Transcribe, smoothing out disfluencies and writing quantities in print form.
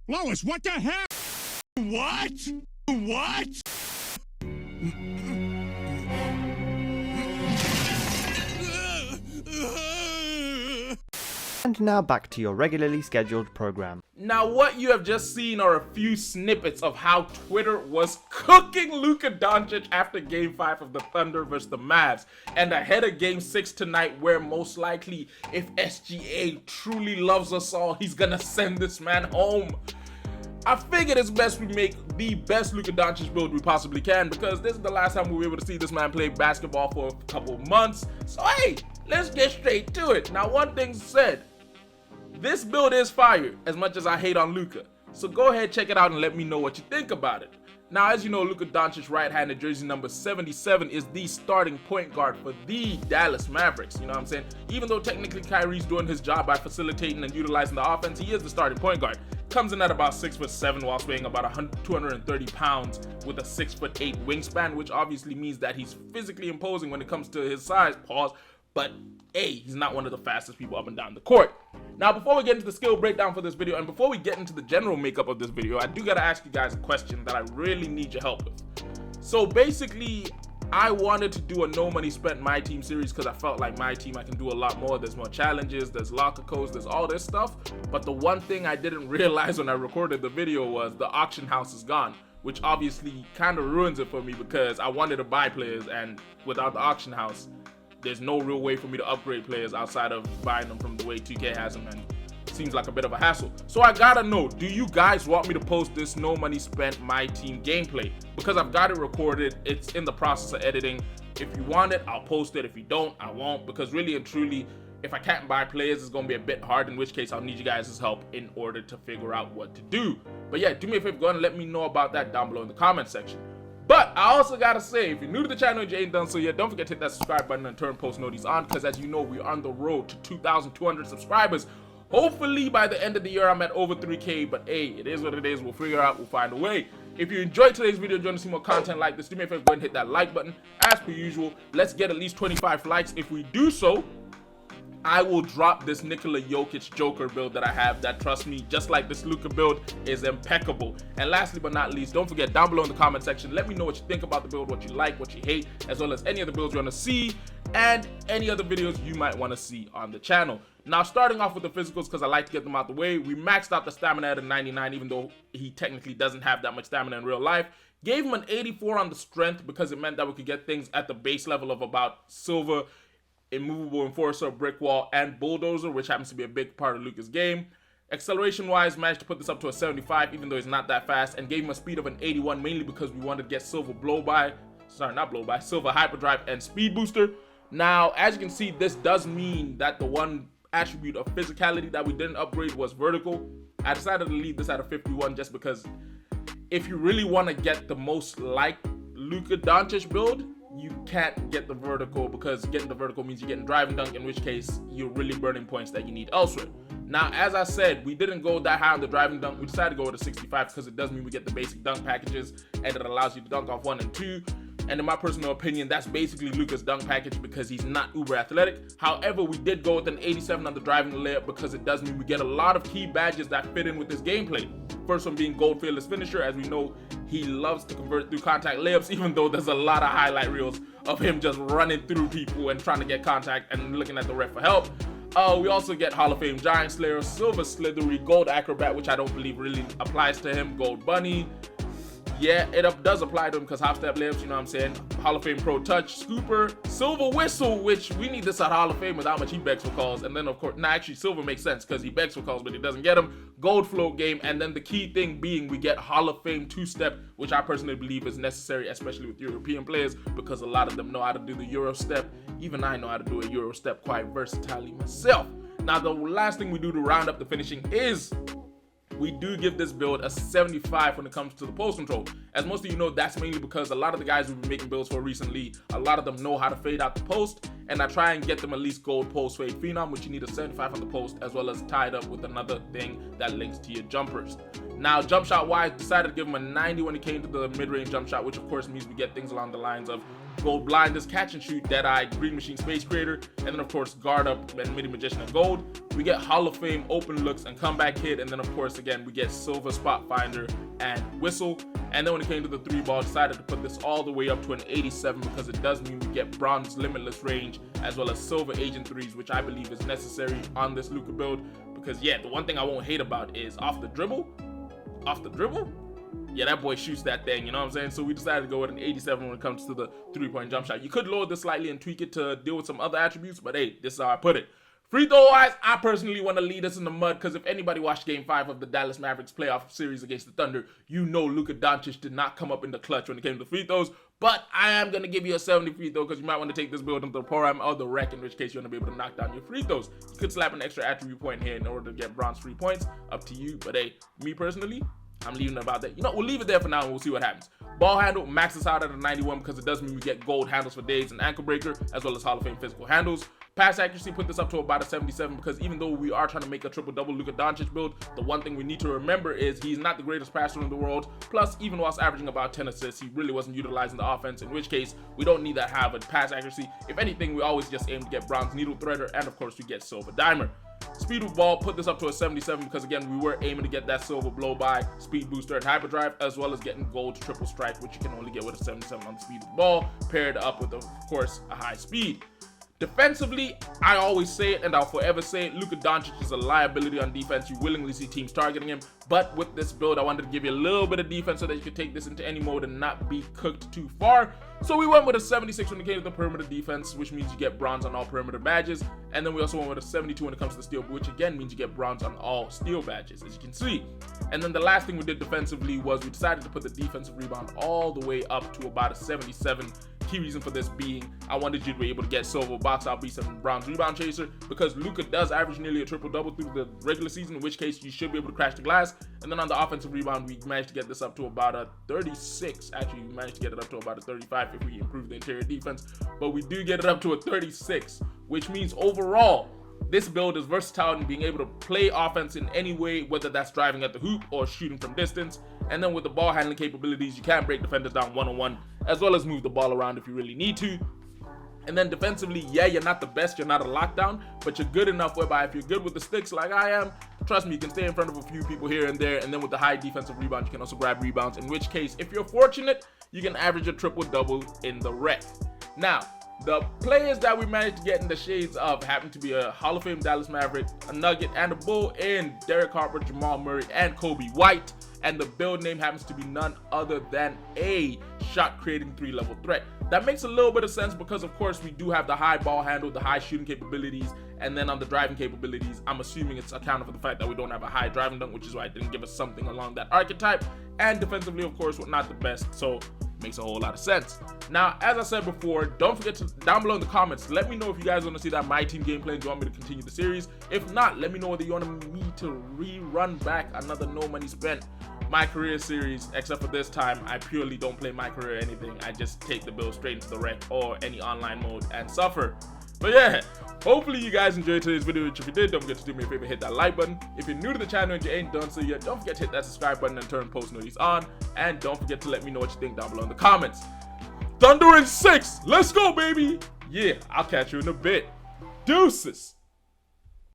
Lois, what the hell? What? What? And now back to your regularly scheduled program. Now what you have just seen are a few snippets of how Twitter was cooking Luka Doncic after Game 5 of the Thunder versus the Mavs, and ahead of Game 6 tonight, where most likely, if SGA truly loves us all, he's gonna send this man home. I figured it's best we make the best Luka Doncic build we possibly can, because this is the last time we were able to see this man play basketball for a couple of months. So hey, let's get straight to it. Now one thing said, this build is fire, as much as I hate on Luka. So go ahead, check it out, and let me know what you think about it. Now, as you know, Luka Doncic right-handed jersey number 77 is the starting point guard for the Dallas Mavericks. You know what I'm saying? Even though technically Kyrie's doing his job by facilitating and utilizing the offense, he is the starting point guard. Comes in at about 6'7" while weighing about 230 pounds with a 6'8" wingspan, which obviously means that he's physically imposing when it comes to his size, pause, but A, he's not one of the fastest people up and down the court. Now, before we get into the skill breakdown for this video, and before we get into the general makeup of this video, I do gotta ask you guys a question that I really need your help with. So basically, I wanted to do a no money spent my team series because I felt like my team, I can do a lot more. There's more challenges, there's locker codes, there's all this stuff. But the one thing I didn't realize when I recorded the video was the auction house is gone, which obviously kind of ruins it for me because I wanted to buy players, and without the auction house, there's no real way for me to upgrade players outside of buying them from the way 2K has them, and it seems like a bit of a hassle. So I gotta know, do you guys want me to post this no money spent my team gameplay? Because I've got it recorded, it's in the process of editing. If you want it, I'll post it. If you don't, I won't, because really and truly, if I can't buy players, it's gonna be a bit hard, in which case I'll need you guys' help in order to figure out what to do. But yeah, do me a favor, go ahead and let me know about that down below in the comment section. But I also gotta say, if you're new to the channel and you ain't done so yet, don't forget to hit that subscribe button and turn post notifications on, because as you know, we're on the road to 2,200 subscribers. Hopefully by the end of the year, I'm at over 3K, but hey, it is what it is. We'll figure out, we'll find a way. If you enjoyed today's video, you want to see more content like this, do me a favor, go ahead and hit that like button. As per usual, let's get at least 25 likes. If we do so, I will drop this Nikola Jokic Joker build that I have that, trust me, just like this Luka build, is impeccable. And lastly but not least, don't forget, down below in the comment section, let me know what you think about the build, what you like, what you hate, as well as any other builds you want to see, and any other videos you might want to see on the channel. Now, starting off with the physicals, because I like to get them out the way, we maxed out the stamina at a 99, even though he technically doesn't have that much stamina in real life. Gave him an 84 on the strength, because it meant that we could get things at the base level of about silver, immovable enforcer, brick wall, and bulldozer, which happens to be a big part of Luka's game. Acceleration wise, managed to put this up to a 75, even though he's not that fast, and gave him a speed of an 81, mainly because we wanted to get silver silver hyperdrive and speed booster. Now, as you can see, this does mean that the one attribute of physicality that we didn't upgrade was vertical. I decided to leave this at a 51 just because if you really want to get the most like Luka Doncic build, you can't get the vertical, because getting the vertical means you're getting driving dunk, in which case you're really burning points that you need elsewhere. Now, as I said, we didn't go that high on the driving dunk. We decided to go with a 65 because it does mean we get the basic dunk packages, and it allows you to dunk off 1 and 2. And in my personal opinion, that's basically Luka's dunk package because he's not uber athletic. However, we did go with an 87 on the driving layup because it does mean we get a lot of key badges that fit in with this gameplay. First one being Gold Fearless Finisher. As we know, he loves to convert through contact layups, even though there's a lot of highlight reels of him just running through people and trying to get contact and looking at the ref for help. We also get Hall of Fame Giant Slayer, Silver Slithery, Gold Acrobat, which I don't believe really applies to him, Gold Bunny. Yeah, it does apply to him because hop step layups, you know what I'm saying? Hall of Fame Pro Touch, Scooper, Silver Whistle, which we need this at Hall of Fame with how much he begs for calls. And then, of course, actually, Silver makes sense because he begs for calls, but he doesn't get them. Gold Float Game, and then the key thing being we get Hall of Fame 2-step, which I personally believe is necessary, especially with European players, because a lot of them know how to do the Euro step. Even I know how to do a Euro step quite versatilely myself. Now, the last thing we do to round up the finishing is we do give this build a 75 when it comes to the post control. As most of you know, that's mainly because a lot of the guys we've been making builds for recently, a lot of them know how to fade out the post, and I try and get them at least gold post fade phenom, which you need a 75 on the post, as well as tied up with another thing that links to your jumpers. Now, jump shot wise, decided to give him a 90 when it came to the mid-range jump shot, which of course means we get things along the lines of Gold Blinders, Catch and Shoot, Deadeye, Green Machine, Space Creator, and then of course Guard Up and Midi Magician and Gold. We get Hall of Fame, Open Looks, and Comeback Hit, and then of course again we get Silver Spot Finder and Whistle. And then when it came to the 3-ball, decided to put this all the way up to an 87 because it does mean we get Bronze Limitless Range as well as Silver Agent 3s, which I believe is necessary on this Luka build. Because yeah, the one thing I won't hate about is off the dribble, yeah, that boy shoots that thing, you know what I'm saying? So we decided to go with an 87 when it comes to the 3-point jump shot. You could lower this slightly and tweak it to deal with some other attributes, but hey, this is how I put it. Free throw wise, I personally want to lead us in the mud because if anybody watched Game 5 of the Dallas Mavericks playoff series against the Thunder, you know Luka Doncic did not come up in the clutch when it came to free throws. But I am going to give you a 70 free throw because you might want to take this build into the program or the wreck, in which case you want to be able to knock down your free throws. You could slap an extra attribute point here in order to get bronze 3 points. Up to you. But hey, me personally, I'm leaving it about that. You know, we'll leave it there for now and we'll see what happens. Ball handle maxes out at a 91 because it does mean we get gold handles for days and ankle breaker as well as Hall of Fame physical handles. Pass accuracy, put this up to about a 77 because even though we are trying to make a triple-double Luka Doncic build, the one thing we need to remember is he's not the greatest passer in the world. Plus, even whilst averaging about 10 assists, he really wasn't utilizing the offense, in which case we don't need that high of a pass accuracy. If anything, we always just aim to get bronze needle threader and of course we get silver dimer. Speed with ball, put this up to a 77 because again we were aiming to get that silver blow by, speed booster, and hyperdrive, as well as getting gold triple strike, which you can only get with a 77 on the speed with ball, paired up with of course a high speed. Defensively, I always say it and I'll forever say it, Luka Doncic is a liability on defense. You willingly see teams targeting him, but with this build I wanted to give you a little bit of defense so that you could take this into any mode and not be cooked too far. So we went with a 76 when it came to the perimeter defense, which means you get bronze on all perimeter badges, and then we also went with a 72 when it comes to the steal, which again means you get bronze on all steal badges, as you can see. And then the last thing we did defensively was we decided to put the defensive rebound all the way up to about a 77. Key reason for this being I wanted you to be able to get silver box out beast and bronze rebound chaser because Luka does average nearly a triple-double through the regular season, in which case you should be able to crash the glass. And then on the offensive rebound, we managed to get this up to about a 36. Actually, we managed to get it up to about a 35 if we improve the interior defense, but we do get it up to a 36, which means overall this build is versatile in being able to play offense in any way, whether that's driving at the hoop or shooting from distance. And then with the ball handling capabilities, you can break defenders down one-on-one, as well as move the ball around if you really need to. And then defensively, yeah, you're not the best, you're not a lockdown, but you're good enough whereby if you're good with the sticks like I am, trust me, you can stay in front of a few people here and there. And then with the high defensive rebound, you can also grab rebounds, in which case, if you're fortunate, you can average a triple-double in the wreck. Now, the players that we managed to get in the shades of happen to be a Hall of Fame Dallas Maverick, a Nugget, and a Bull in Derek Harper, Jamal Murray, and Kobe White. And the build name happens to be none other than a shot-creating 3-level threat. That makes a little bit of sense because, of course, we do have the high ball handle, the high shooting capabilities, and then on the driving capabilities, I'm assuming it's accounted for the fact that we don't have a high driving dunk, which is why it didn't give us something along that archetype. And defensively, of course, we're not the best, so makes a whole lot of sense. Now, as I said before, don't forget to, down below in the comments, let me know if you guys want to see that My Team gameplay and you want me to continue the series. If not, let me know whether you want me to rerun back another No Money Spent My Career series, except for this time, I purely don't play My Career or anything. I just take the build straight into the wreck or any online mode and suffer. But yeah, hopefully you guys enjoyed today's video, which if you did, don't forget to do me a favor, hit that like button. If you're new to the channel and you ain't done so yet, don't forget to hit that subscribe button and turn post notifications on. And don't forget to let me know what you think down below in the comments. Thunder in 6, let's go baby! Yeah, I'll catch you in a bit. Deuces!